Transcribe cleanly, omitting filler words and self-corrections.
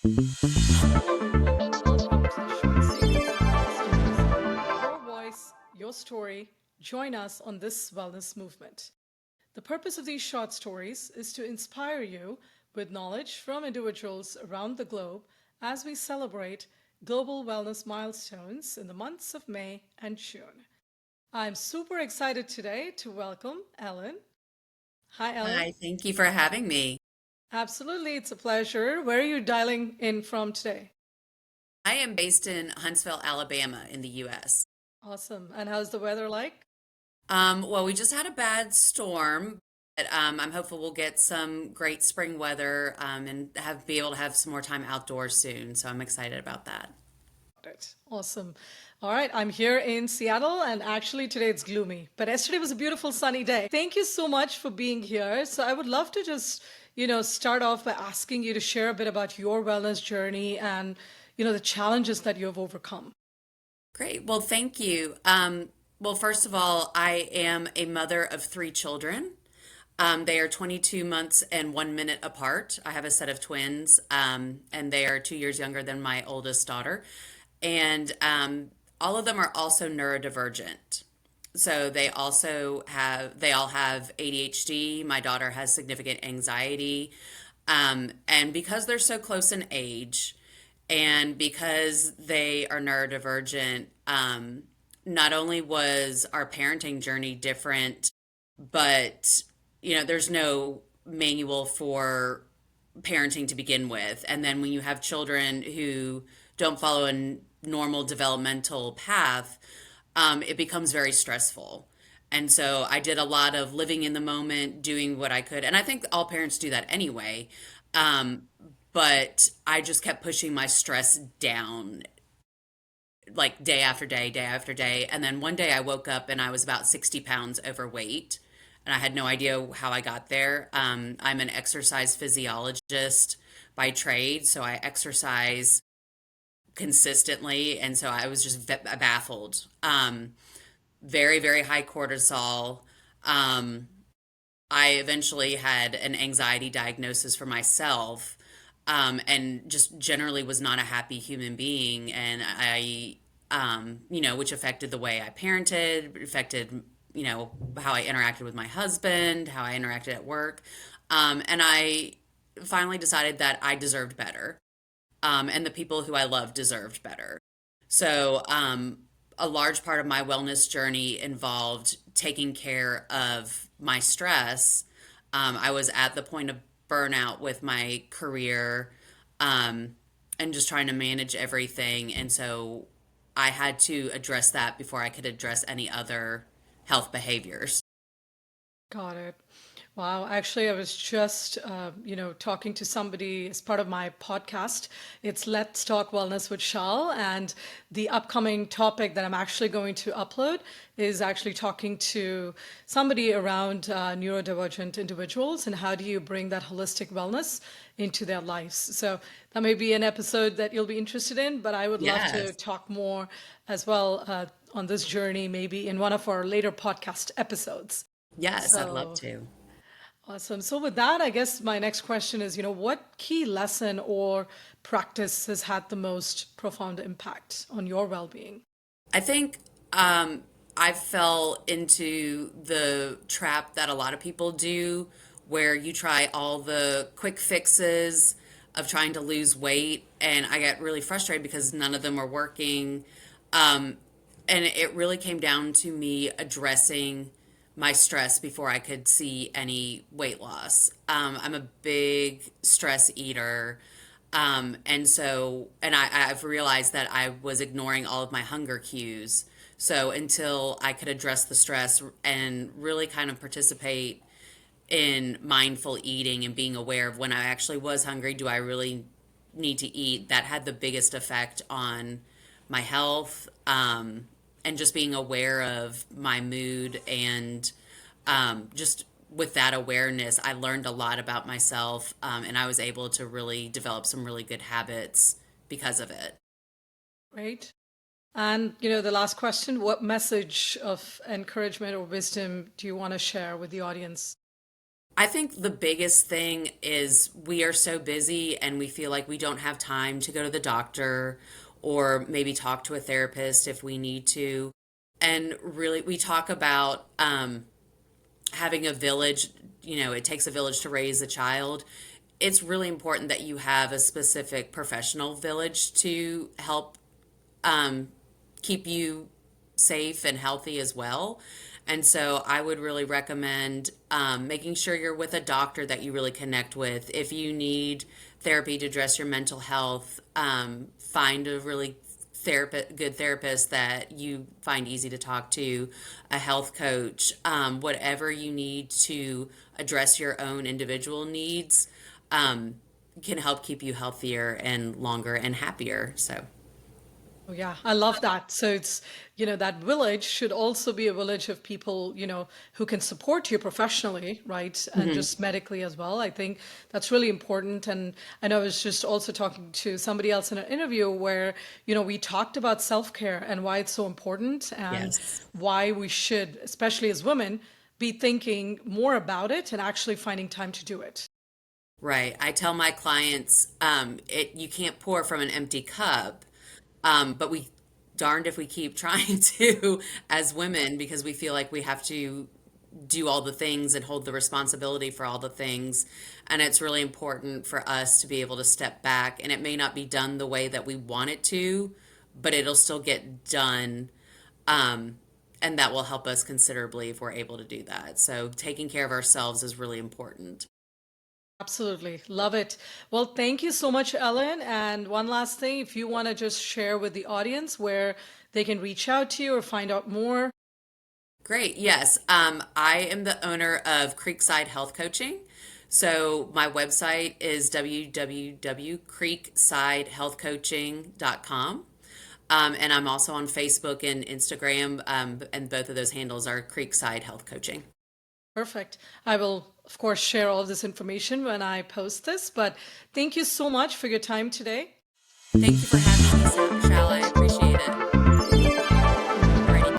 Welcome to the short series of milestones. Your voice, your story. Join us on this wellness movement. The purpose of these short stories is to inspire you with knowledge from individuals around the globe as we celebrate Global Wellness Milestones in the months of May and June. I'm super excited today to welcome Ellen. Hi, Ellen. Hi, thank you for having me. Absolutely, it's a pleasure. Where are you dialing in from today? I am based in Huntsville, Alabama, in the US. Awesome. And how's the weather like? Well, we just had a bad storm, but I'm hopeful we'll get some great spring weather and be able to have some more time outdoors soon. So I'm excited about that. Right. Awesome. All right. I'm here in Seattle, and actually today it's gloomy, but yesterday was a beautiful sunny day. Thank you so much for being here. So I would love to just, start off by asking you to share a bit about your wellness journey and, the challenges that you have overcome. Great. Well, thank you. Well, first of all, I am a mother of three children. They are 22 months and 1 minute apart. I have a set of twins, and they are 2 years younger than my oldest daughter. And all of them are also neurodivergent. So they all have ADHD. My daughter has significant anxiety. And because they're so close in age and because they are neurodivergent, not only was our parenting journey different, but there's no manual for parenting to begin with. And then when you have children who don't follow a normal developmental path, it becomes very stressful. And so I did a lot of living in the moment, doing what I could. And I think all parents do that anyway. Um, but I just kept pushing my stress down like day after day, day after day. And then one day I woke up and I was about 60 pounds overweight. And I had no idea how I got there. I'm an exercise physiologist by trade, so I exercise consistently. And so I was just baffled. Very, very high cortisol. Um, I eventually had an anxiety diagnosis for myself, and just generally was not a happy human being. And which affected the way I parented, affected, how I interacted with my husband, how I interacted at work. And I finally decided that I deserved better, and the people who I love deserved better. So, a large part of my wellness journey involved taking care of my stress. I was at the point of burnout with my career, um, and just trying to manage everything. And so I had to address that before I could address any other health behaviors. Got it. Wow. Actually, I was just, talking to somebody as part of my podcast. It's Let's Talk Wellness with Shal. And the upcoming topic that I'm actually going to upload is actually talking to somebody around neurodivergent individuals and how do you bring that holistic wellness into their lives. So that may be an episode that you'll be interested in, but I would love to Yes. talk more as well on this journey, maybe in one of our later podcast episodes. Yes, I'd love So to. awesome. So with that, I guess my next question is, what key lesson or practice has had the most profound impact on your well-being? I think I fell into the trap that a lot of people do, where you try all the quick fixes of trying to lose weight, and I get really frustrated because none of them are working. Um, and it really came down to me addressing my stress before I could see any weight loss. I'm a big stress eater. I've realized that I was ignoring all of my hunger cues. So until I could address the stress and really kind of participate in mindful eating and being aware of when I actually was hungry, do I really need to eat? That had the biggest effect on my health, and just being aware of my mood and just with that awareness, I learned a lot about myself, and I was able to really develop some really good habits because of it. Right? And, the last question, what message of encouragement or wisdom do you want to share with the audience? I think the biggest thing is we are so busy and we feel like we don't have time to go to the doctor or maybe talk to a therapist if we need to. And really, we talk about having a village, it takes a village to raise a child. It's really important that you have a specific professional village to help um, keep you safe and healthy as well. And so I would really recommend making sure you're with a doctor that you really connect with. If you need therapy to address your mental health, find a really good therapist that you find easy to talk to, a health coach, whatever you need to address your own individual needs um, can help keep you healthier and longer and happier. So. Oh, yeah, I love that. So it's, that village should also be a village of people, who can support you professionally, right? And Mhm. just medically as well. I think that's really important. And I know I was just also talking to somebody else in an interview where, we talked about self-care and why it's so important and Yes. why we should, especially as women, be thinking more about it and actually finding time to do it. Right. I tell my clients, you can't pour from an empty cup, but we darned if we keep trying to as women because we feel like we have to do all the things and hold the responsibility for all the things. And it's really important for us to be able to step back, and it may not be done the way that we want it to, but it'll still get done. Um, and that will help us considerably if we're able to do that. So taking care of ourselves is really important. Absolutely. Love it. Well, thank you so much, Ellen. And one last thing, if you want to just share with the audience where they can reach out to you or find out more. Great. Yes. I am the owner of Creekside Health Coaching. So my website is www.creeksidehealthcoaching.com. And I'm also on Facebook and Instagram, and both of those handles are Creekside Health Coaching. Perfect. I will, of course, share all this information when I post this, but thank you so much for your time today. Thank you for having me, Sarah.